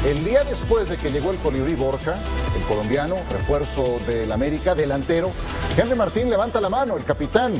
El día después de que llegó el Colibrí Borja, el colombiano, refuerzo del América, delantero, Henry Martín levanta la mano, el capitán,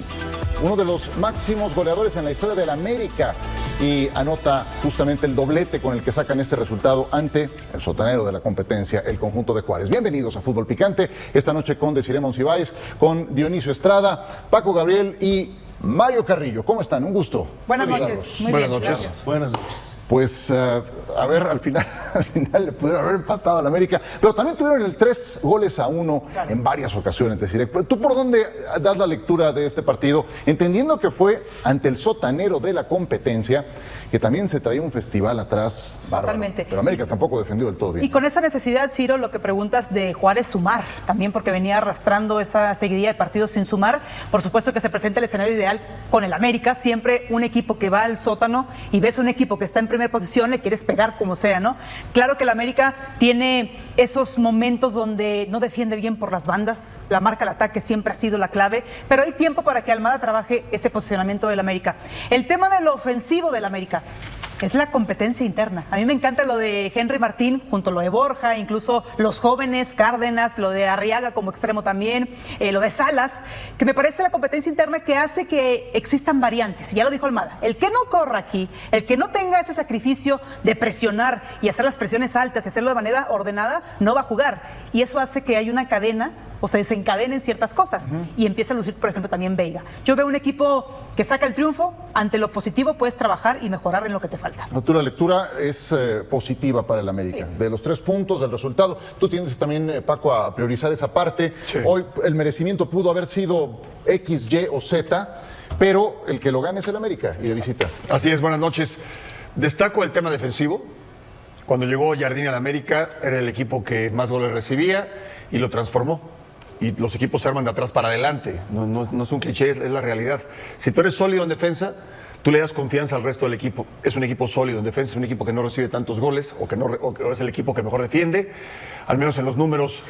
uno de los máximos goleadores en la historia del América, y anota justamente el doblete con el que sacan este resultado ante el sotanero de la competencia, el conjunto de Juárez. Bienvenidos a Fútbol Picante, esta noche con Desiree Monsiváis, con Dionisio Estrada, Paco Gabriel y Mario Carrillo. ¿Cómo están? Un gusto. Buenas noches. Muy Buenas bien, noches. gracias. Buenas noches. Pues, a ver, al final le pudieron haber empatado al América, pero también tuvieron el 3-1 en varias ocasiones. Desiree, ¿tú por dónde das la lectura de este partido? Entendiendo que fue ante el sotanero de la competencia, que también se traía un festival atrás bárbaro. Totalmente. Pero América tampoco defendió del todo bien. Y con esa necesidad, Ciro, lo que preguntas de Juárez sumar, también porque venía arrastrando esa seguidilla de partidos sin sumar. Por supuesto que se presenta el escenario ideal con el América, siempre un equipo que va al sótano y ves un equipo que está en primera posición, le quieres pegar como sea, ¿no? Claro que el América tiene esos momentos donde no defiende bien por las bandas, la marca al ataque siempre ha sido la clave, pero hay tiempo para que Almada trabaje ese posicionamiento del América. El tema de lo ofensivo del América es la competencia interna. A mí me encanta lo de Henry Martín, junto a lo de Borja, incluso los jóvenes, Cárdenas, lo de Arriaga como extremo también, lo de Salas, que me parece la competencia interna que hace que existan variantes. Y ya lo dijo Almada, el que no corra aquí, el que no tenga ese sacrificio de presionar y hacer las presiones altas y hacerlo de manera ordenada, no va a jugar. Y eso hace que haya una cadena o se desencadenen ciertas cosas y empieza a lucir, por ejemplo, también Veiga. Yo veo un equipo que saca el triunfo, ante lo positivo puedes trabajar y mejorar en lo que te falta. La lectura es positiva para el América, sí. De los 3 puntos, del resultado. Tú tienes también, Paco, a priorizar esa parte. Sí. Hoy el merecimiento pudo haber sido X, Y o Z, pero el que lo gane es el América y de visita. Así es, buenas noches. Destaco el tema defensivo. Cuando llegó Jardín al América, era el equipo que más goles recibía y lo transformó. Y los equipos se arman de atrás para adelante. No es un cliché, es la realidad. Si tú eres sólido en defensa, tú le das confianza al resto del equipo. Es un equipo sólido en defensa, es un equipo que no recibe tantos goles o que es el equipo que mejor defiende, al menos en los números.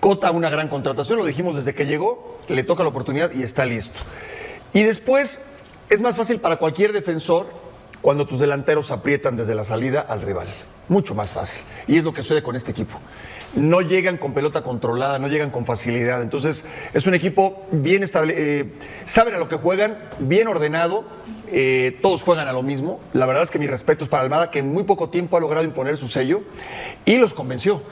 Cota, una gran contratación, lo dijimos desde que llegó, le toca la oportunidad y está listo. Y después es más fácil para cualquier defensor cuando tus delanteros aprietan desde la salida al rival. Mucho más fácil. Y es lo que sucede con este equipo. No llegan con pelota controlada, no llegan con facilidad. Entonces, es un equipo bien estable, saben a lo que juegan, bien ordenado, todos juegan a lo mismo. La verdad es que mi respeto es para Almada, que en muy poco tiempo ha logrado imponer su sello y los convenció.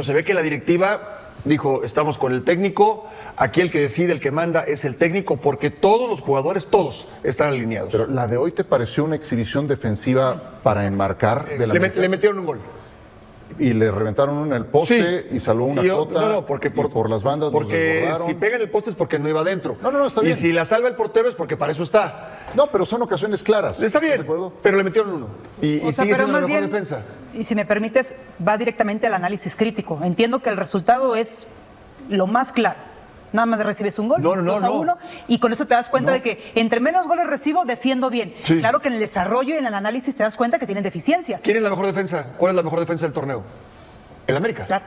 Se ve que la directiva dijo, estamos con el técnico, aquí el que decide, el que manda es el técnico, porque todos los jugadores, todos están alineados. Pero la de hoy, ¿te pareció una exhibición defensiva para enmarcar de la América? Le metieron un gol. Y le reventaron uno en el poste, sí. Y salvó una Cota. No, porque por las bandas. Porque si pega en el poste es porque no iba adentro. No, está bien. Y si la salva el portero es porque para eso está. No, pero son ocasiones claras. Está bien, pero le metieron uno. Y sigue siendo la mejor defensa. Y si me permites, va directamente al análisis crítico. Entiendo que el resultado es lo más claro. Nada más recibes un gol, 2-1, y con eso te das cuenta de que entre menos goles recibo, defiendo bien. Sí. Claro que en el desarrollo y en el análisis te das cuenta que tienen deficiencias. ¿Quién es la mejor defensa? ¿Cuál es la mejor defensa del torneo? El América. Claro.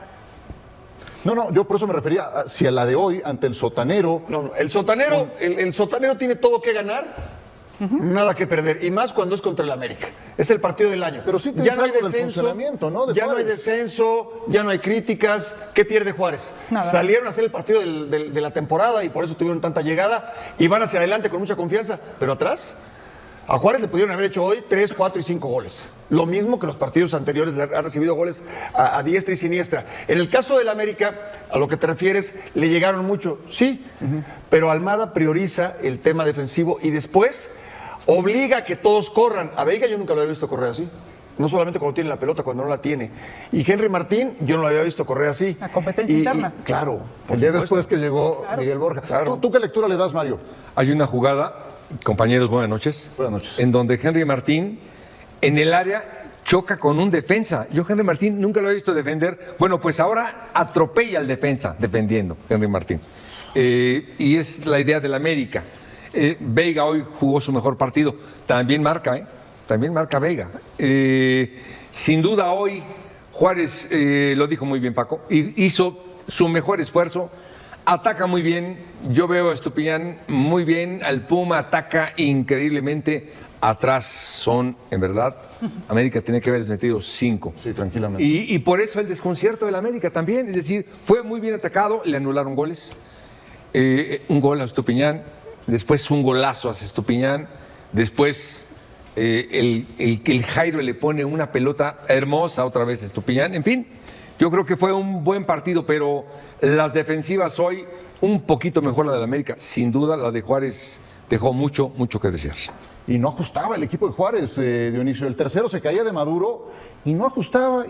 No, yo por eso me refería a la de hoy ante el sotanero. No, el sotanero tiene todo que ganar. Nada que perder, y más cuando es contra el América. Es el partido del año. Pero sí te ya no hay descenso, del funcionamiento, ¿no? Ya no hay descenso, ya no hay críticas. ¿Qué pierde Juárez? Nada. Salieron a hacer el partido de la temporada y por eso tuvieron tanta llegada y van hacia adelante con mucha confianza. Pero atrás, a Juárez le pudieron haber hecho hoy 3, 4 y 5 goles. Lo mismo que los partidos anteriores, ha recibido goles a diestra y siniestra. En el caso del América, a lo que te refieres, le llegaron mucho, sí, pero Almada prioriza el tema defensivo y después obliga a que todos corran. A Veiga yo nunca lo había visto correr así. No solamente cuando tiene la pelota, cuando no la tiene. Y Henry Martín, yo no lo había visto correr así. La competencia interna. Claro. El día después que llegó Miguel Borja. Claro. ¿Tú qué lectura le das, Mario? Hay una jugada, compañeros, buenas noches. Buenas noches. En donde Henry Martín, en el área, choca con un defensa. Yo Henry Martín nunca lo he visto defender. Bueno, pues ahora atropella al defensa, defendiendo Henry Martín. Y es la idea del América. Veiga hoy jugó su mejor partido. También marca, También marca Veiga. Sin duda hoy Juárez, lo dijo muy bien Paco, hizo su mejor esfuerzo. Ataca muy bien. Yo veo a Estupiñán muy bien. Al Puma ataca increíblemente. atrás son, en verdad, América tiene que haber metido 5. Sí, tranquilamente. Y por eso el desconcierto del América también, es decir, fue muy bien atacado, le anularon goles, un gol a Estupiñán, después un golazo a Estupiñán, después el Jairo le pone una pelota hermosa otra vez a Estupiñán, en fin, yo creo que fue un buen partido, pero las defensivas hoy un poquito mejor la del América, sin duda la de Juárez dejó mucho que desear. Y no ajustaba el equipo de Juárez, Dionisio. El tercero se caía de Maduro y no ajustaba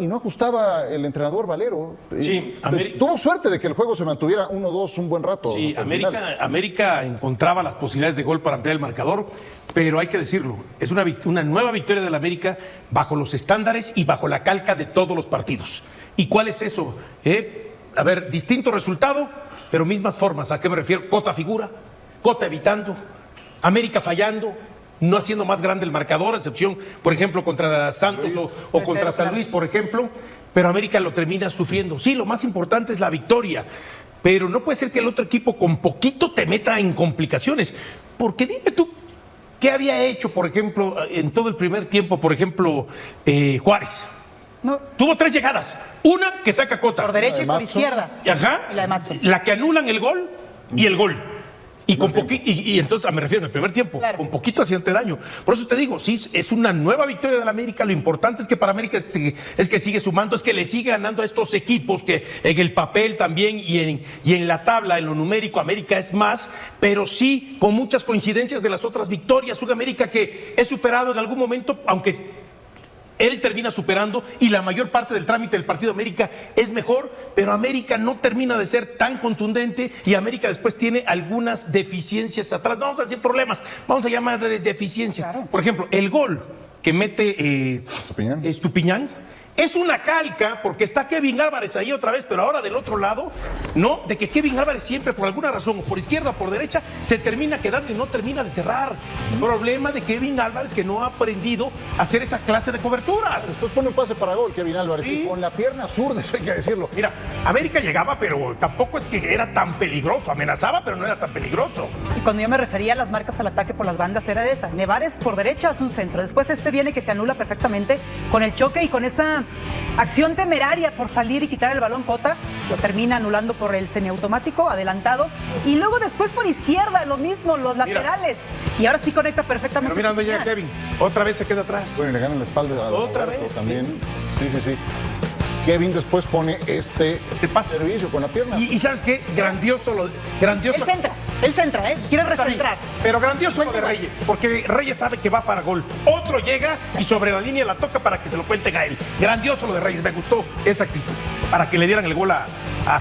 el entrenador Valero. Sí, tuvo suerte de que el juego se mantuviera 1-2 un buen rato. Sí, América encontraba las posibilidades de gol para ampliar el marcador, pero hay que decirlo, es una nueva victoria del América bajo los estándares y bajo la calca de todos los partidos. ¿Y cuál es eso? A ver, distinto resultado, pero mismas formas. ¿A qué me refiero? Cota figura, Cota evitando, América fallando, no haciendo más grande el marcador, a excepción, por ejemplo, contra Santos o contra San Luis, por ejemplo, pero América lo termina sufriendo. Sí, lo más importante es la victoria, pero no puede ser que el otro equipo con poquito te meta en complicaciones, porque dime tú, ¿qué había hecho, por ejemplo, en todo el primer tiempo, por ejemplo, Juárez? No. Tuvo 3 llegadas, una que saca Cota. Por derecha y por izquierda. Ajá. Y la de Matson. La que anulan el gol y el gol. Y entonces, me refiero, en el primer tiempo, claro, con poquito hacían daño. Por eso te digo, sí, es una nueva victoria del América. Lo importante es que para América es que sigue sumando, es que le sigue ganando a estos equipos que en el papel también y en la tabla, en lo numérico, América es más, pero sí con muchas coincidencias de las otras victorias. Un América que es superado en algún momento, aunque él termina superando y la mayor parte del trámite del partido de América es mejor, pero América no termina de ser tan contundente y América después tiene algunas deficiencias atrás. No vamos a decir problemas, vamos a llamarles deficiencias. Claro. Por ejemplo, el gol que mete Estupiñán es una calca, porque está Kevin Álvarez ahí otra vez, pero ahora del otro lado, ¿no? De que Kevin Álvarez siempre, por alguna razón, o por izquierda o por derecha, se termina quedando y no termina de cerrar. Problema de Kevin Álvarez, que no ha aprendido a hacer esa clase de coberturas. Después pone un pase para gol, Kevin Álvarez, Sí. y con la pierna zurda, eso hay que decirlo. Mira, América llegaba, pero tampoco es que era tan peligroso. Amenazaba, pero no era tan peligroso. Y cuando yo me refería a las marcas al ataque por las bandas, era de esa. Nevares por derecha hace un centro. Después viene que se anula perfectamente con el choque y con esa acción temeraria por salir y quitar el balón. Cota lo termina anulando por el semiautomático, adelantado. Y luego después por izquierda, lo mismo, los laterales. Y ahora sí conecta perfectamente. Pero mira dónde llega Kevin. Otra vez se queda atrás. Bueno, le ganan la espalda a Otra Roberto vez, también. Sí. Kevin después pone este pase. servicio con la pierna. Y ¿sabes qué? Grandioso. Él centra, quiere Está bien, recentrar. pero grandioso lo de Reyes, porque Reyes sabe que va para gol. Otro llega y sobre la línea la toca para que se lo cuenten a él. Grandioso lo de Reyes, me gustó esa actitud, para que le dieran el gol a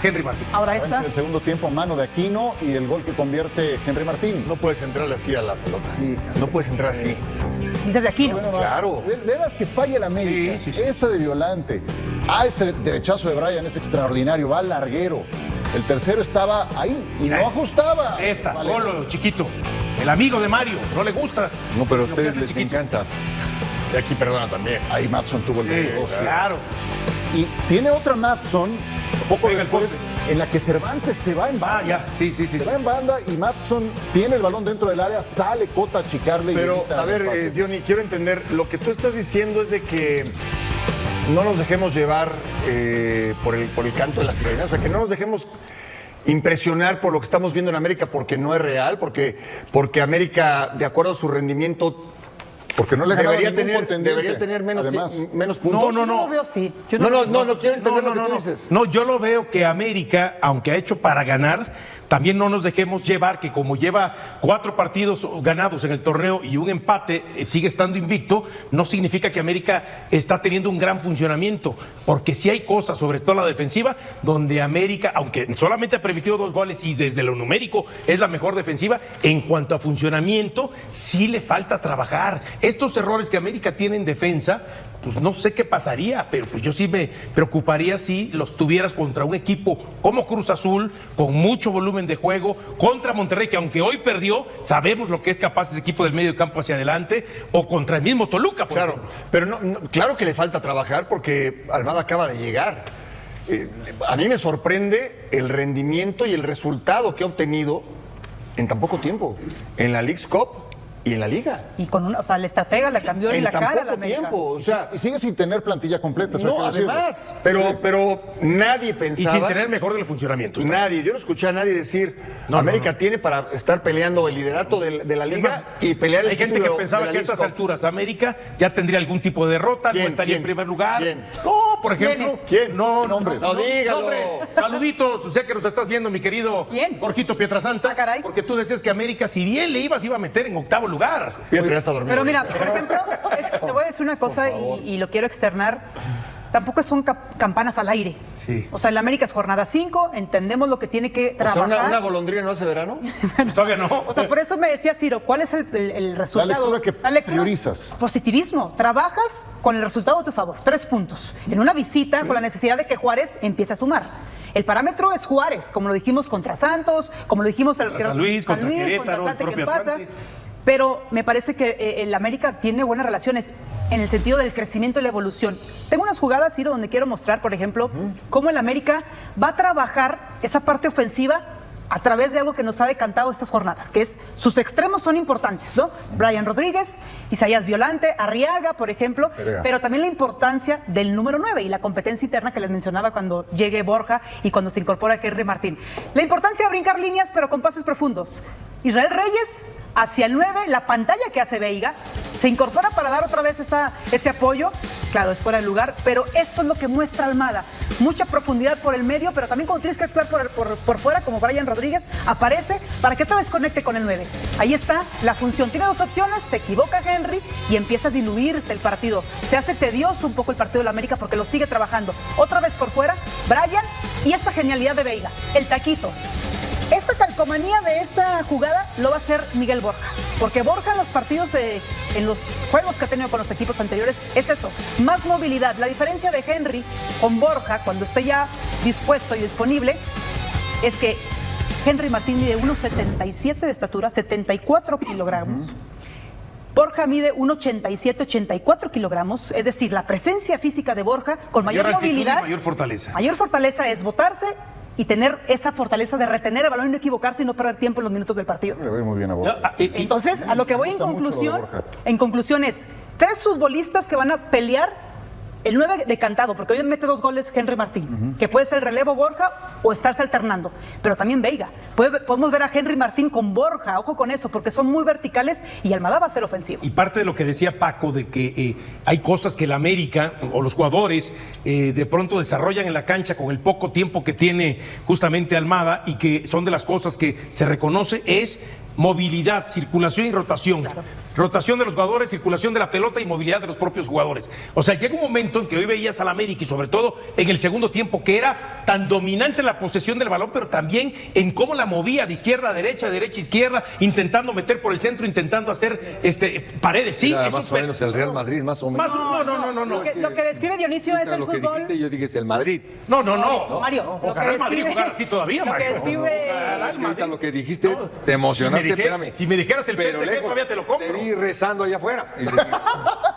Henry Martín. Ahora En el segundo tiempo, mano de Aquino y el gol que convierte Henry Martín. No puedes entrarle así a la pelota. Sí. No puedes entrar así. Dices de aquí, ¿no? Bueno, Claro. Verás que falla el América. Sí. Esta de Violante. Este derechazo de Brian es extraordinario. Va al larguero. El tercero estaba ahí y Mira, no ajustaba. Esta, Vale. solo, chiquito. El amigo de Mario, no le gusta. No, pero a Lo que ustedes hace les chiquito. encanta. Y aquí perdona también. Ahí Matson tuvo el Sí, 2. claro. Y tiene otra Matson, poco Pega el después, poste. en la que Cervantes se va en banda. Ah, ya, sí. Se va en banda y Matson tiene el balón dentro del área, sale Cota a achicarle. y Pero, evita a ver, el pase. Diony, quiero entender, lo que tú estás diciendo es de que no nos dejemos llevar por el canto de la sirena, o sea, que no nos dejemos impresionar por lo que estamos viendo en América porque no es real, porque América, de acuerdo a su rendimiento, Porque no le ganaba debería ningún tener, contendiente. debería tener menos, Además, menos puntos. Yo lo veo así. Yo No quiero entender lo que tú dices. No, yo lo veo que América, aunque ha hecho para ganar, también no nos dejemos llevar que como lleva 4 partidos ganados en el torneo y un empate, sigue estando invicto, no significa que América está teniendo un gran funcionamiento, porque sí hay cosas, sobre todo la defensiva, donde América, aunque solamente ha permitido 2 goles y desde lo numérico es la mejor defensiva, en cuanto a funcionamiento, sí le falta trabajar. Estos errores que América tiene en defensa, pues no sé qué pasaría, pero pues yo sí me preocuparía si los tuvieras contra un equipo como Cruz Azul, con mucho volumen de juego, contra Monterrey, que aunque hoy perdió, sabemos lo que es capaz ese equipo del medio campo hacia adelante, o contra el mismo Toluca, por Claro, ejemplo. pero claro que le falta trabajar porque Almada acaba de llegar. A mí me sorprende el rendimiento y el resultado que ha obtenido en tan poco tiempo. En la Leagues Cup y en la liga. Y con una, o sea, la estratega la cambió en la cara a tan la poco América. tiempo, o sea, Y sigue sin tener plantilla completa. eso hay no, que decirlo. además, pero nadie Y pensaba. sin tener el mejor de los funcionamientos. Nadie, yo no escuché a nadie decir No, América no. tiene para estar peleando el liderato de la liga y pelear el Hay gente que título pensaba de la que a estas Leagues Cup. alturas América ya tendría algún tipo de derrota, ¿Quién? no estaría en ¿Quién? primer lugar. ¿Quién? No, por ejemplo. ¿Quiénes? ¿Quién? No, Nombres. No, dígalo. nombres. Saluditos, sé que nos estás viendo, mi querido ¿Quién? Jorgito Pietrasanta. Ah, caray. Porque tú decías que América, si bien le ibas, iba a meter en octavo lugar. Fíjate, ya está dormido. Pero mira, por ejemplo, te voy a decir una cosa y lo quiero externar. Tampoco son campanas al aire. Sí. O sea, el América es jornada 5, entendemos lo que tiene que O sea, trabajar. una golondrina no hace verano. Pues todavía no. O sea, por eso me decía Ciro, ¿cuál es el resultado? lectura que priorizas. Positivismo. Trabajas con el resultado a tu favor. 3 puntos. En una visita con la necesidad de que Juárez empiece a sumar. El parámetro es Juárez, como lo dijimos contra Santos, como lo dijimos Contra San Luis, contra Querétaro, el Atlante, que propio empata. Atlante. Pero me parece que el América tiene buenas relaciones en el sentido del crecimiento y la evolución. Tengo unas jugadas, Ciro, donde quiero mostrar, por ejemplo, cómo el América va a trabajar esa parte ofensiva a través de algo que nos ha decantado estas jornadas, que es sus extremos son importantes, ¿no? Brian Rodríguez, Isaías Violante, Arriaga, por ejemplo, pero también la importancia del número 9 y la competencia interna que les mencionaba cuando llegue Borja y cuando se incorpora Henry Martín. La importancia de brincar líneas, pero con pases profundos. Israel Reyes hacia el 9, la pantalla que hace Veiga, se incorpora para dar otra vez ese apoyo, claro, es fuera de lugar, pero esto es lo que muestra Almada, mucha profundidad por el medio, pero también cuando tienes que actuar por fuera, como Brian Rodríguez, aparece para que otra vez conecte con el 9. Ahí está la función, tiene 2 opciones, se equivoca Henry y empieza a diluirse el partido, se hace tedioso un poco el partido de la América porque lo sigue trabajando, otra vez por fuera, Brian y esta genialidad de Veiga, el taquito. Esa calcomanía de esta jugada lo va a hacer Miguel Borja, porque Borja en los partidos, en los juegos que ha tenido con los equipos anteriores, es eso, más movilidad. La diferencia de Henry con Borja, cuando esté ya dispuesto y disponible, es que Henry Martín mide 1,77 de estatura, 74 kilogramos. Borja mide 1,87, 84 kilogramos, es decir, la presencia física de Borja con mayor altitud y movilidad. mayor fortaleza. Mayor fortaleza es botarse y tener esa fortaleza de retener el balón y no equivocarse y no perder tiempo en los minutos del partido. Le ve muy bien a Borja. Entonces, a lo que voy Me gusta mucho lo de Borja. en conclusión es 3 futbolistas que van a pelear el 9 decantado, porque hoy mete 2 goles Henry Martín, que puede ser el relevo Borja o estarse alternando, pero también Veiga. Podemos ver a Henry Martín con Borja, ojo con eso, porque son muy verticales y Almada va a ser ofensivo. Y parte de lo que decía Paco, de que hay cosas que la América o los jugadores de pronto desarrollan en la cancha con el poco tiempo que tiene justamente Almada y que son de las cosas que se reconoce, es movilidad, circulación y rotación. Claro. Rotación de los jugadores, circulación de la pelota y movilidad de los propios jugadores. O sea, llega un momento en que hoy veías al América y sobre todo en el segundo tiempo que era tan dominante en la posesión del balón, pero también en cómo la movía de izquierda a derecha, izquierda, intentando meter por el centro, intentando hacer paredes. Sí, Era eso más o menos el Real Madrid, más o menos. No. Lo que describe Dionisio es el Lo que fútbol. dijiste, yo dije es el Madrid. No. Mario, Ojalá el Madrid jugara así todavía, lo que Mario. describe- Ojalá el Es que ahorita Madrid. lo que dijiste, te emocionaste, espérame. Si me dijeras el Pero PSG lejos, todavía te lo compro. Te vi rezando allá afuera.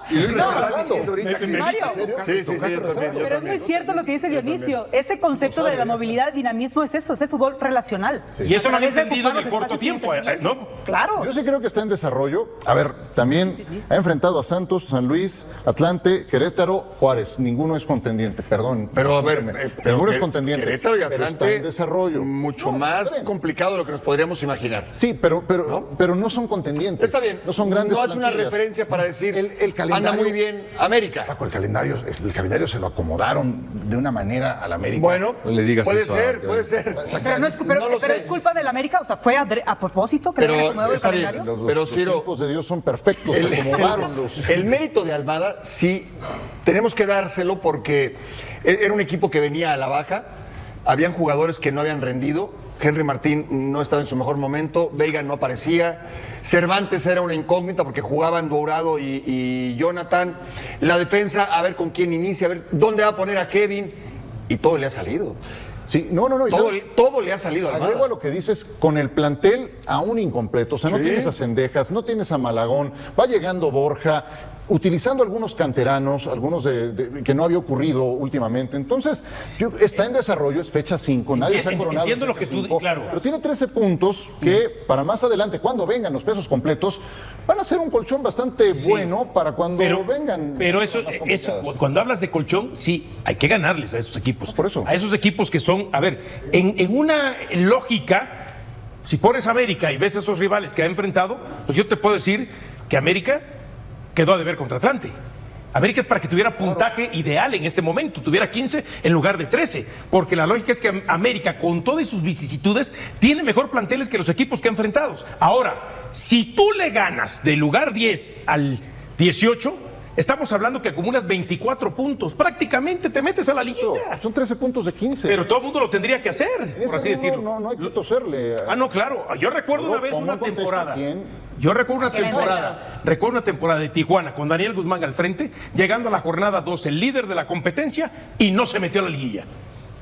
Y lo estás diciendo ahorita que Mario. Sí, yo también. Pero es muy cierto lo que dice Dionisio. Ese concepto de la movilidad, dinamismo, es eso, es el fútbol relacional. Y eso lo han A través de entendido en ocupar el los corto espacios tiempo, independientes. ¿no? Claro. Yo sí creo que está en desarrollo. A ver, también ha enfrentado a Santos, San Luis, Atlante, Querétaro, Juárez. Ninguno es contendiente, perdón. Pero a ver, Discúlpeme. Ninguno es contendiente. Querétaro y pero Atlante, está en desarrollo. mucho No, más está bien. complicado de lo que nos podríamos imaginar. Sí, pero no son contendientes. Está bien. No son grandes No es una plantillas. referencia para decir El calendario- anda muy bien América. Paco, el calendario se lo acomodaron de una manera a la América. Bueno, No le digas puede eso a- ser, puede ser. Pero no es, No lo sé. es culpa del América, o sea, fue a propósito que le han Pero acomodado el está bien, calendario. pero los Ciro, tiempos de Dios son perfectos, se acomodaron los... el mérito de Almada sí tenemos que dárselo porque era un equipo que venía a la baja, habían jugadores que no habían rendido, Henry Martín no estaba en su mejor momento, Veiga no aparecía, Cervantes era una incógnita porque jugaban Dourado y Jonathan, la defensa a ver con quién inicia, a ver dónde va a poner a Kevin y todo le ha salido. Sí, no. y Todo le ha salido a agrego a Almada. lo que dices, con el plantel aún incompleto, o sea, no Sí. tienes a Cendejas, no tienes a Malagón, va llegando Borja, utilizando algunos canteranos, algunos que no había ocurrido últimamente. Entonces, está en desarrollo, es fecha 5, nadie se ha coronado. Entiendo lo que tú, claro. Pero tiene 13 puntos que para más adelante, cuando vengan los pesos completos, van a ser un colchón bastante bueno para cuando vengan. Pero eso, cuando hablas de colchón, sí, hay que ganarles a esos equipos. Por eso. A esos equipos que son, a ver, en una lógica, si pones a América y ves a esos rivales que ha enfrentado, pues yo te puedo decir que América quedó a deber contra Atlante. América es para que tuviera puntaje ideal en este momento, tuviera 15 en lugar de 13, porque la lógica es que América, con todas sus vicisitudes, tiene mejor planteles que los equipos que ha enfrentado. Ahora, si tú le ganas del lugar 10 al 18, estamos hablando que acumulas 24 puntos, prácticamente te metes a la liguilla. Son 13 puntos de 15. Pero todo el mundo lo tendría que hacer, por así decirlo. No hay que toserle. No, claro. Yo recuerdo una vez una temporada. Recuerdo una temporada de Tijuana con Daniel Guzmán al frente, llegando a la jornada 2, el líder de la competencia, y no se metió a la liguilla.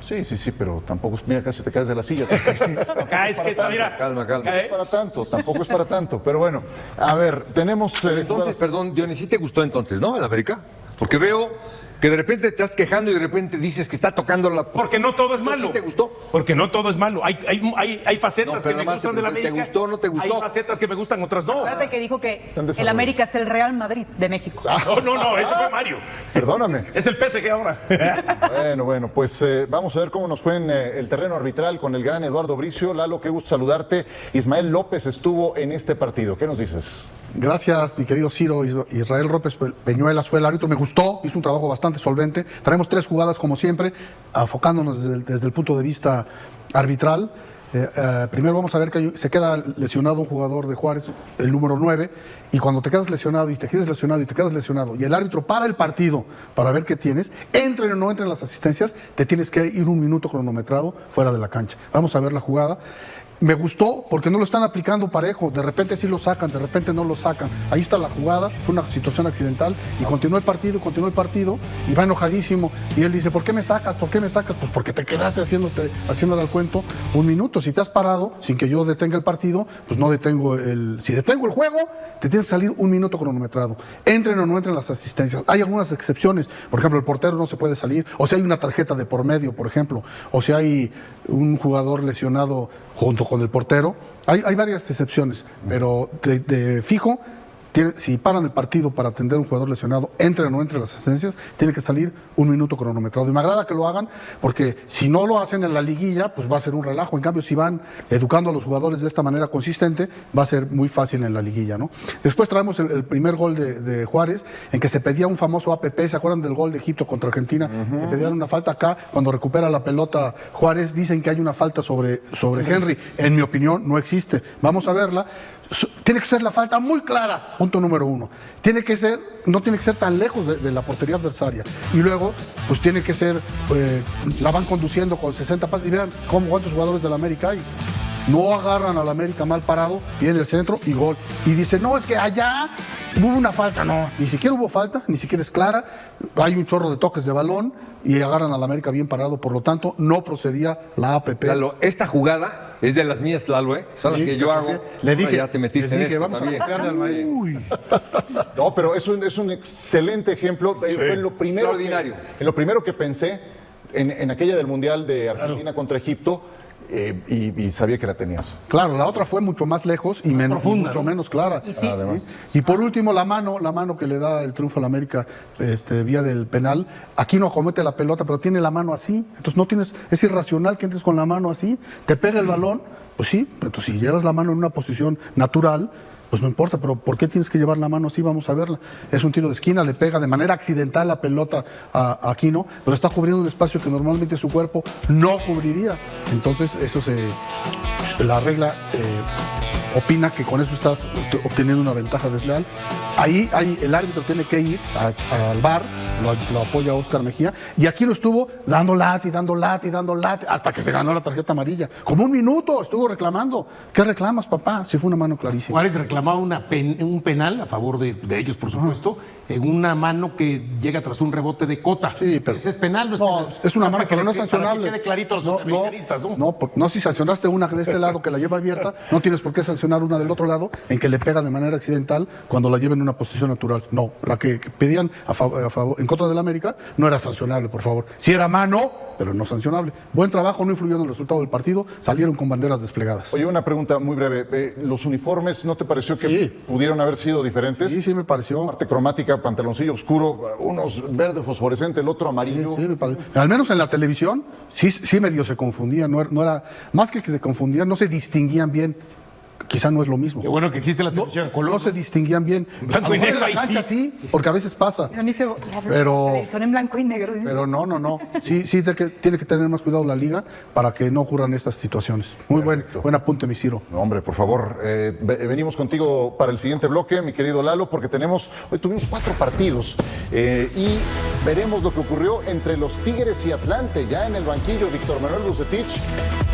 Sí, pero tampoco, mira, casi te caes de la silla. Es que está, mira. Calma. Tampoco es para tanto, pero bueno, a ver, tenemos... Entonces, perdón, Dionis, ¿sí te gustó entonces, no, el América? Porque veo que de repente te estás quejando y de repente dices que está tocando la... Porque no todo es malo. ¿Sí te gustó? Porque no todo es malo. Hay facetas que me gustan de la América. ¿Te gustó o no te gustó? Hay facetas que me gustan, otras no. Acuérdate que dijo que el América es el Real Madrid de México. No, eso fue Mario. Perdóname. Es el PSG ahora. Bueno, pues vamos a ver cómo nos fue en el terreno arbitral con el gran Eduardo Bricio. Lalo, qué gusto saludarte. Ismael López estuvo en este partido. ¿Qué nos dices? Gracias, mi querido Ciro. Israel López Peñuelas fue el árbitro, me gustó, hizo un trabajo bastante solvente. Traemos 3 jugadas como siempre, enfocándonos desde el punto de vista arbitral. Primero vamos a ver que se queda lesionado un jugador de Juárez, el número 9, y cuando te quedas lesionado y te quedas lesionado y el árbitro para el partido para ver qué tienes, entren o no entren las asistencias, te tienes que ir 1 minuto cronometrado fuera de la cancha. Vamos a ver la jugada. Me gustó porque no lo están aplicando parejo, de repente sí lo sacan, de repente no lo sacan. Ahí está la jugada, fue una situación accidental y continuó el partido y va enojadísimo y él dice, ¿por qué me sacas? Pues porque te quedaste haciéndole al cuento 1 minuto. Si te has parado sin que yo detenga el partido, pues no detengo si detengo el juego, te tienes que salir 1 minuto cronometrado. Entren o no entren las asistencias. Hay algunas excepciones, por ejemplo, el portero no se puede salir, o si hay una tarjeta de por medio, por ejemplo, o si hay un jugador lesionado junto con el portero. Hay varias excepciones, pero de fijo, si paran el partido para atender a un jugador lesionado, entre o no entre las asistencias, tiene que salir 1 minuto cronometrado. Y me agrada que lo hagan, porque si no lo hacen en la liguilla, pues va a ser un relajo. En cambio, si van educando a los jugadores de esta manera consistente, va a ser muy fácil en la liguilla, ¿no? Después traemos el primer gol de Juárez, en que se pedía un famoso APP. ¿Se acuerdan del gol de Egipto contra Argentina? Que pedían una falta acá. Cuando recupera la pelota Juárez, dicen que hay una falta sobre Henry. En mi opinión, no existe. Vamos a verla. Tiene que ser la falta muy clara, punto número 1. No tiene que ser tan lejos de la portería adversaria. Y luego, pues tiene que ser, la van conduciendo con 60 pases. Y vean cuántos jugadores del América hay. No agarran al América mal parado, viene el centro y gol. Y dicen, no, es que allá hubo una falta. No, ni siquiera hubo falta, ni siquiera es clara. Hay un chorro de toques de balón y agarran al América bien parado. Por lo tanto, no procedía la APP. Lalo, esta jugada es de las mías, Lalo, ¿eh? Son las que yo hago. Le dije, ya te metiste en esto vamos también. No, pero es un excelente ejemplo. Fue lo primero extraordinario. En lo primero que pensé en aquella del Mundial de Argentina contra Egipto. Y sabía que la tenías. Claro, la otra fue mucho más lejos y mucho menos clara. Y sí. Además. Y por último, la mano que le da el triunfo a la América vía del penal. Aquí no acomete la pelota, pero tiene la mano así. Entonces es irracional que entres con la mano así, te pega el balón. Pues sí, entonces si llevas la mano en una posición natural, pues no importa, pero ¿por qué tienes que llevar la mano así? Vamos a verla. Es un tiro de esquina, le pega de manera accidental la pelota a Aquino, pero está cubriendo un espacio que normalmente su cuerpo no cubriría. Entonces, la regla opina que con eso estás obteniendo una ventaja desleal. Ahí el árbitro tiene que ir al VAR, lo apoya Óscar Mejía, y aquí lo estuvo dando late, hasta que se ganó la tarjeta amarilla. Como 1 minuto estuvo reclamando. ¿Qué reclamas, papá? Si fue una mano clarísima. Juárez reclamaba un penal a favor de ellos, por supuesto, en una mano que llega tras un rebote de Cota. Sí, pero Ese es penal, no es no, penal. es una Para mano, que pero no le- es sancionable. Para que quede clarito a los americanistas, ¿no? No, si sancionaste una de este lado que la lleva abierta, no tienes por qué sancionar una del otro lado en que le pega de manera accidental cuando la lleva en una posición natural. No, la que pedían en contra del América no era sancionable, por favor. Sí era mano, pero no sancionable. Buen trabajo, no influyó en el resultado del partido, salieron con banderas desplegadas. Oye, una pregunta muy breve. ¿Los uniformes no te pareció que Sí. pudieron haber sido diferentes? Sí, me pareció. Parte cromática, pantaloncillo oscuro, unos verde fosforescente, el otro amarillo. Sí, me pareció. Al menos en la televisión, sí medio se confundían, no era, más que se confundían, no se distinguían bien. Quizá no es lo mismo. Qué bueno que existe la televisión en color. No se distinguían bien. Blanco A lo y mejor negro, en la ahí cancha sí, porque a veces pasa. Pero ni se- Pero- son en blanco y negro. Pero no. Sí, tiene que tener más cuidado la liga para que no ocurran estas situaciones. Muy buen apunte, mi Ciro. No, hombre, por favor, venimos contigo para el siguiente bloque, mi querido Lalo, porque hoy tuvimos 4 partidos y veremos lo que ocurrió entre los Tigres y Atlante, ya en el banquillo Víctor Manuel Bucetich,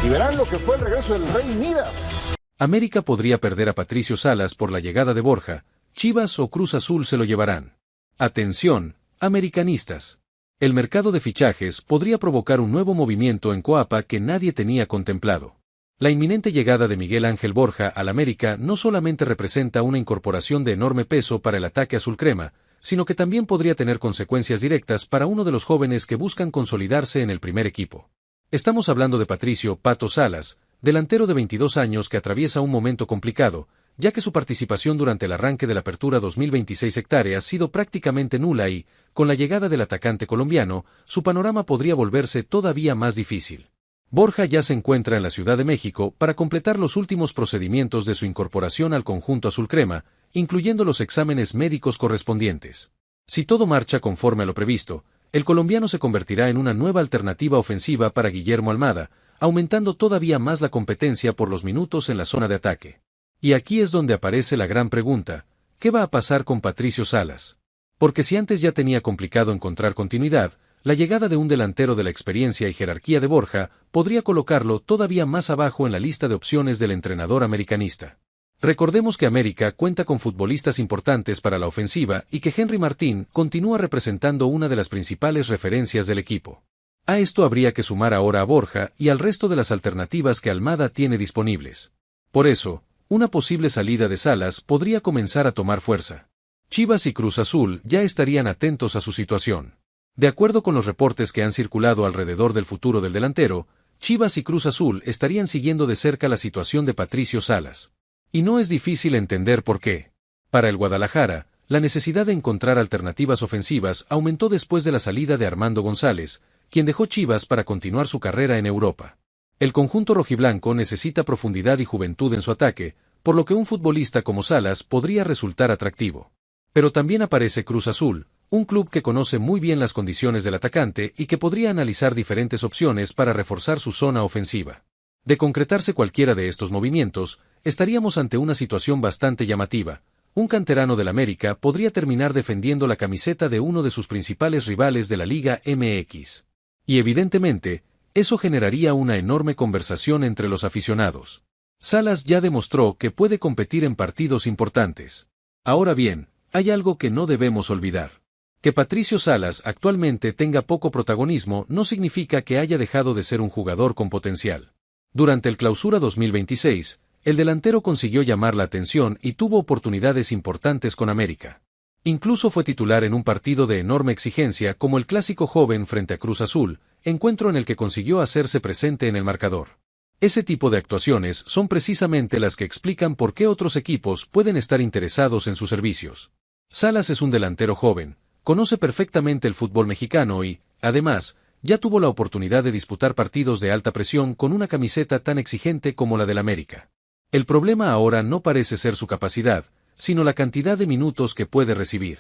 y verán lo que fue el regreso del Rey Midas. América podría perder a Patricio Salas por la llegada de Borja, Chivas o Cruz Azul se lo llevarán. Atención, americanistas. El mercado de fichajes podría provocar un nuevo movimiento en Coapa que nadie tenía contemplado. La inminente llegada de Miguel Ángel Borja al América no solamente representa una incorporación de enorme peso para el ataque azul crema, sino que también podría tener consecuencias directas para uno de los jóvenes que buscan consolidarse en el primer equipo. Estamos hablando de Patricio Pato Salas, delantero de 22 años que atraviesa un momento complicado, ya que su participación durante el arranque de la Apertura 2026 hectáreas ha sido prácticamente nula y, con la llegada del atacante colombiano, su panorama podría volverse todavía más difícil. Borja ya se encuentra en la Ciudad de México para completar los últimos procedimientos de su incorporación al conjunto azul crema, incluyendo los exámenes médicos correspondientes. Si todo marcha conforme a lo previsto, el colombiano se convertirá en una nueva alternativa ofensiva para Guillermo Almada, aumentando todavía más la competencia por los minutos en la zona de ataque. Y aquí es donde aparece la gran pregunta, ¿qué va a pasar con Patricio Salas? Porque si antes ya tenía complicado encontrar continuidad, la llegada de un delantero de la experiencia y jerarquía de Borja podría colocarlo todavía más abajo en la lista de opciones del entrenador americanista. Recordemos que América cuenta con futbolistas importantes para la ofensiva y que Henry Martín continúa representando una de las principales referencias del equipo. A esto habría que sumar ahora a Borja y al resto de las alternativas que Almada tiene disponibles. Por eso, una posible salida de Salas podría comenzar a tomar fuerza. Chivas y Cruz Azul ya estarían atentos a su situación. De acuerdo con los reportes que han circulado alrededor del futuro del delantero, Chivas y Cruz Azul estarían siguiendo de cerca la situación de Patricio Salas. Y no es difícil entender por qué. Para el Guadalajara, la necesidad de encontrar alternativas ofensivas aumentó después de la salida de Armando González, quien dejó Chivas para continuar su carrera en Europa. El conjunto rojiblanco necesita profundidad y juventud en su ataque, por lo que un futbolista como Salas podría resultar atractivo. Pero también aparece Cruz Azul, un club que conoce muy bien las condiciones del atacante y que podría analizar diferentes opciones para reforzar su zona ofensiva. De concretarse cualquiera de estos movimientos, estaríamos ante una situación bastante llamativa. Un canterano del América podría terminar defendiendo la camiseta de uno de sus principales rivales de la Liga MX. Y evidentemente, eso generaría una enorme conversación entre los aficionados. Salas ya demostró que puede competir en partidos importantes. Ahora bien, hay algo que no debemos olvidar. Que Patricio Salas actualmente tenga poco protagonismo no significa que haya dejado de ser un jugador con potencial. Durante el Clausura 2026, el delantero consiguió llamar la atención y tuvo oportunidades importantes con América. Incluso fue titular en un partido de enorme exigencia como el Clásico Joven frente a Cruz Azul, encuentro en el que consiguió hacerse presente en el marcador. Ese tipo de actuaciones son precisamente las que explican por qué otros equipos pueden estar interesados en sus servicios. Salas es un delantero joven, conoce perfectamente el fútbol mexicano y, además, ya tuvo la oportunidad de disputar partidos de alta presión con una camiseta tan exigente como la del América. El problema ahora no parece ser su capacidad, sino la cantidad de minutos que puede recibir.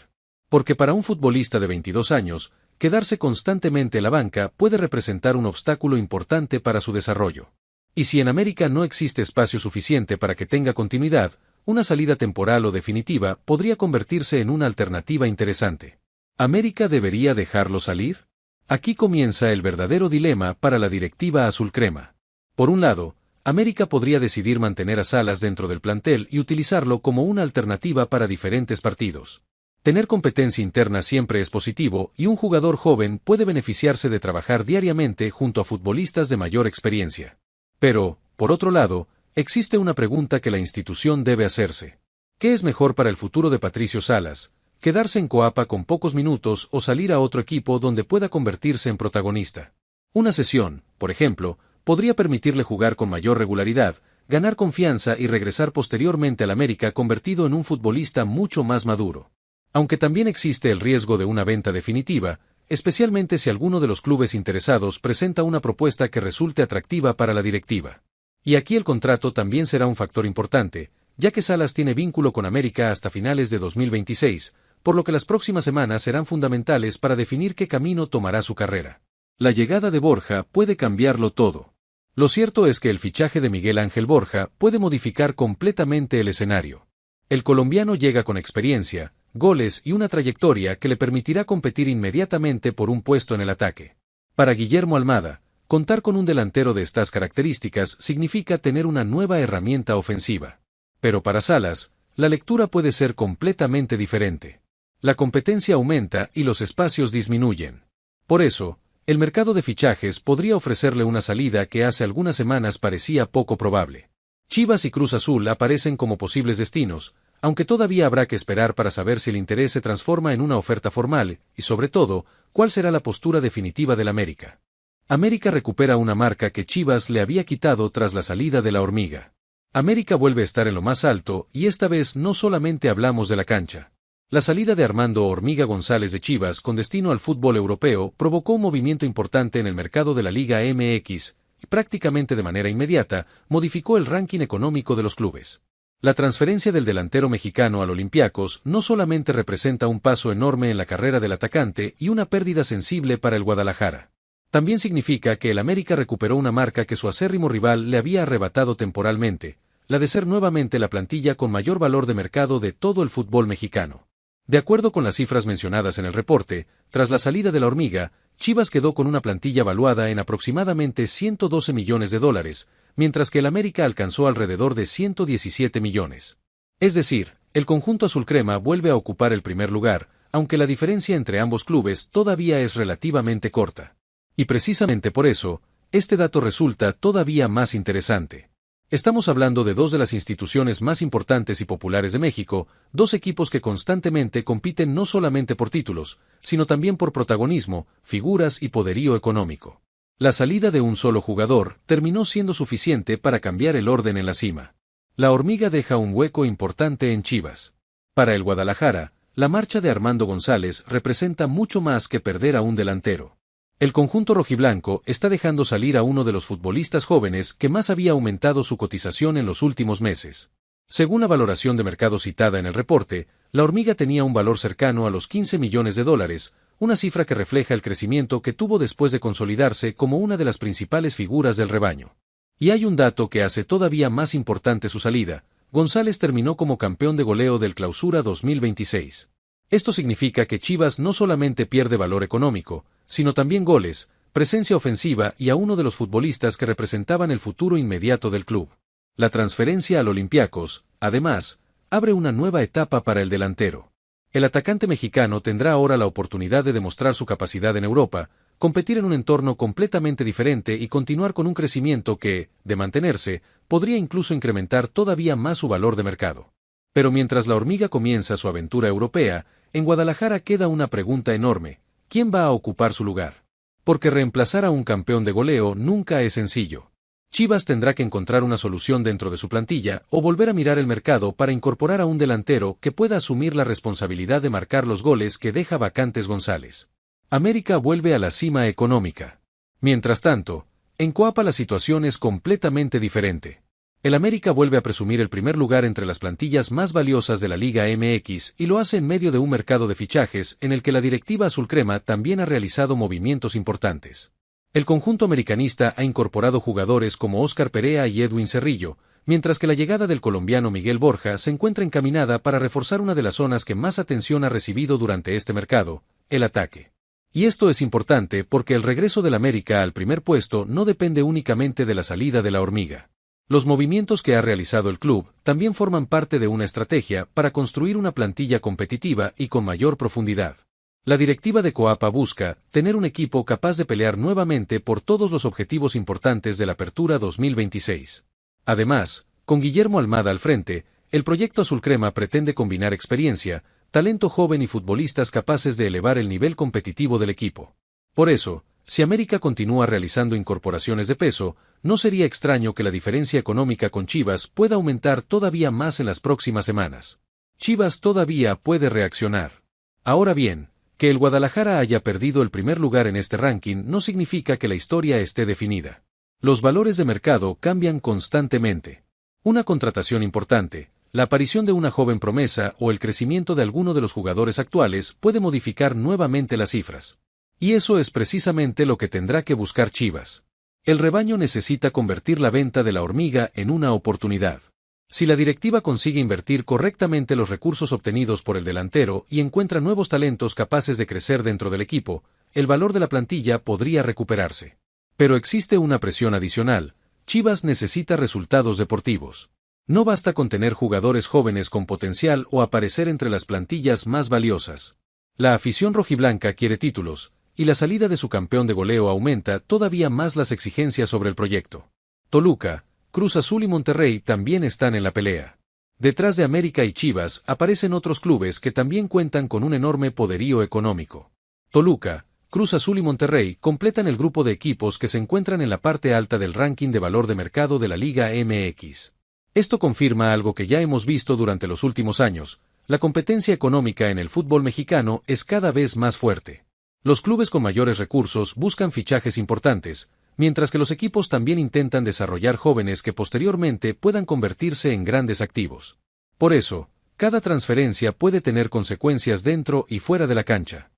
Porque para un futbolista de 22 años, quedarse constantemente en la banca puede representar un obstáculo importante para su desarrollo. Y si en América no existe espacio suficiente para que tenga continuidad, una salida temporal o definitiva podría convertirse en una alternativa interesante. ¿América debería dejarlo salir? Aquí comienza el verdadero dilema para la directiva azul crema. Por un lado, América podría decidir mantener a Salas dentro del plantel y utilizarlo como una alternativa para diferentes partidos. Tener competencia interna siempre es positivo y un jugador joven puede beneficiarse de trabajar diariamente junto a futbolistas de mayor experiencia. Pero, por otro lado, existe una pregunta que la institución debe hacerse. ¿Qué es mejor para el futuro de Patricio Salas? ¿Quedarse en Coapa con pocos minutos o salir a otro equipo donde pueda convertirse en protagonista? Una sesión, por ejemplo, podría permitirle jugar con mayor regularidad, ganar confianza y regresar posteriormente al América convertido en un futbolista mucho más maduro. Aunque también existe el riesgo de una venta definitiva, especialmente si alguno de los clubes interesados presenta una propuesta que resulte atractiva para la directiva. Y aquí el contrato también será un factor importante, ya que Salas tiene vínculo con América hasta finales de 2026, por lo que las próximas semanas serán fundamentales para definir qué camino tomará su carrera. La llegada de Borja puede cambiarlo todo. Lo cierto es que el fichaje de Miguel Ángel Borja puede modificar completamente el escenario. El colombiano llega con experiencia, goles y una trayectoria que le permitirá competir inmediatamente por un puesto en el ataque. Para Guillermo Almada, contar con un delantero de estas características significa tener una nueva herramienta ofensiva. Pero para Salas, la lectura puede ser completamente diferente. La competencia aumenta y los espacios disminuyen. Por eso, el mercado de fichajes podría ofrecerle una salida que hace algunas semanas parecía poco probable. Chivas y Cruz Azul aparecen como posibles destinos, aunque todavía habrá que esperar para saber si el interés se transforma en una oferta formal y, sobre todo, cuál será la postura definitiva del América. América recupera una marca que Chivas le había quitado tras la salida de la Hormiga. América vuelve a estar en lo más alto y esta vez no solamente hablamos de la cancha. La salida de Armando Hormiga González de Chivas con destino al fútbol europeo provocó un movimiento importante en el mercado de la Liga MX y prácticamente de manera inmediata modificó el ranking económico de los clubes. La transferencia del delantero mexicano al Olympiacos no solamente representa un paso enorme en la carrera del atacante y una pérdida sensible para el Guadalajara. También significa que el América recuperó una marca que su acérrimo rival le había arrebatado temporalmente, la de ser nuevamente la plantilla con mayor valor de mercado de todo el fútbol mexicano. De acuerdo con las cifras mencionadas en el reporte, tras la salida de la Hormiga, Chivas quedó con una plantilla valuada en aproximadamente $112 millones, mientras que el América alcanzó alrededor de 117 millones. Es decir, el conjunto azulcrema vuelve a ocupar el primer lugar, aunque la diferencia entre ambos clubes todavía es relativamente corta. Y precisamente por eso, este dato resulta todavía más interesante. Estamos hablando de dos de las instituciones más importantes y populares de México, dos equipos que constantemente compiten no solamente por títulos, sino también por protagonismo, figuras y poderío económico. La salida de un solo jugador terminó siendo suficiente para cambiar el orden en la cima. La Hormiga deja un hueco importante en Chivas. Para el Guadalajara, la marcha de Armando González representa mucho más que perder a un delantero. El conjunto rojiblanco está dejando salir a uno de los futbolistas jóvenes que más había aumentado su cotización en los últimos meses. Según la valoración de mercado citada en el reporte, la Hormiga tenía un valor cercano a los $15 millones, una cifra que refleja el crecimiento que tuvo después de consolidarse como una de las principales figuras del rebaño. Y hay un dato que hace todavía más importante su salida: González terminó como campeón de goleo del Clausura 2026. Esto significa que Chivas no solamente pierde valor económico, sino también goles, presencia ofensiva y a uno de los futbolistas que representaban el futuro inmediato del club. La transferencia al Olympiacos, además, abre una nueva etapa para el delantero. El atacante mexicano tendrá ahora la oportunidad de demostrar su capacidad en Europa, competir en un entorno completamente diferente y continuar con un crecimiento que, de mantenerse, podría incluso incrementar todavía más su valor de mercado. Pero mientras la Hormiga comienza su aventura europea, en Guadalajara queda una pregunta enorme: ¿quién va a ocupar su lugar? Porque reemplazar a un campeón de goleo nunca es sencillo. Chivas tendrá que encontrar una solución dentro de su plantilla o volver a mirar el mercado para incorporar a un delantero que pueda asumir la responsabilidad de marcar los goles que deja vacantes González. América vuelve a la cima económica. Mientras tanto, en Coapa la situación es completamente diferente. El América vuelve a presumir el primer lugar entre las plantillas más valiosas de la Liga MX y lo hace en medio de un mercado de fichajes en el que la directiva azulcrema también ha realizado movimientos importantes. El conjunto americanista ha incorporado jugadores como Óscar Perea y Edwin Cerrillo, mientras que la llegada del colombiano Miguel Borja se encuentra encaminada para reforzar una de las zonas que más atención ha recibido durante este mercado: el ataque. Y esto es importante porque el regreso del América al primer puesto no depende únicamente de la salida de la Hormiga. Los movimientos que ha realizado el club también forman parte de una estrategia para construir una plantilla competitiva y con mayor profundidad. La directiva de Coapa busca tener un equipo capaz de pelear nuevamente por todos los objetivos importantes de la Apertura 2026. Además, con Guillermo Almada al frente, el proyecto Azul Crema pretende combinar experiencia, talento joven y futbolistas capaces de elevar el nivel competitivo del equipo. Por eso, si América continúa realizando incorporaciones de peso, no sería extraño que la diferencia económica con Chivas pueda aumentar todavía más en las próximas semanas. Chivas todavía puede reaccionar. Ahora bien, que el Guadalajara haya perdido el primer lugar en este ranking no significa que la historia esté definida. Los valores de mercado cambian constantemente. Una contratación importante, la aparición de una joven promesa o el crecimiento de alguno de los jugadores actuales puede modificar nuevamente las cifras. Y eso es precisamente lo que tendrá que buscar Chivas. El rebaño necesita convertir la venta de la hormiga en una oportunidad. Si la directiva consigue invertir correctamente los recursos obtenidos por el delantero y encuentra nuevos talentos capaces de crecer dentro del equipo, el valor de la plantilla podría recuperarse. Pero existe una presión adicional. Chivas necesita resultados deportivos. No basta con tener jugadores jóvenes con potencial o aparecer entre las plantillas más valiosas. La afición rojiblanca quiere títulos, y la salida de su campeón de goleo aumenta todavía más las exigencias sobre el proyecto. Toluca, Cruz Azul y Monterrey también están en la pelea. Detrás de América y Chivas aparecen otros clubes que también cuentan con un enorme poderío económico. Toluca, Cruz Azul y Monterrey completan el grupo de equipos que se encuentran en la parte alta del ranking de valor de mercado de la Liga MX. Esto confirma algo que ya hemos visto durante los últimos años: la competencia económica en el fútbol mexicano es cada vez más fuerte. Los clubes con mayores recursos buscan fichajes importantes, mientras que los equipos también intentan desarrollar jóvenes que posteriormente puedan convertirse en grandes activos. Por eso, cada transferencia puede tener consecuencias dentro y fuera de la cancha.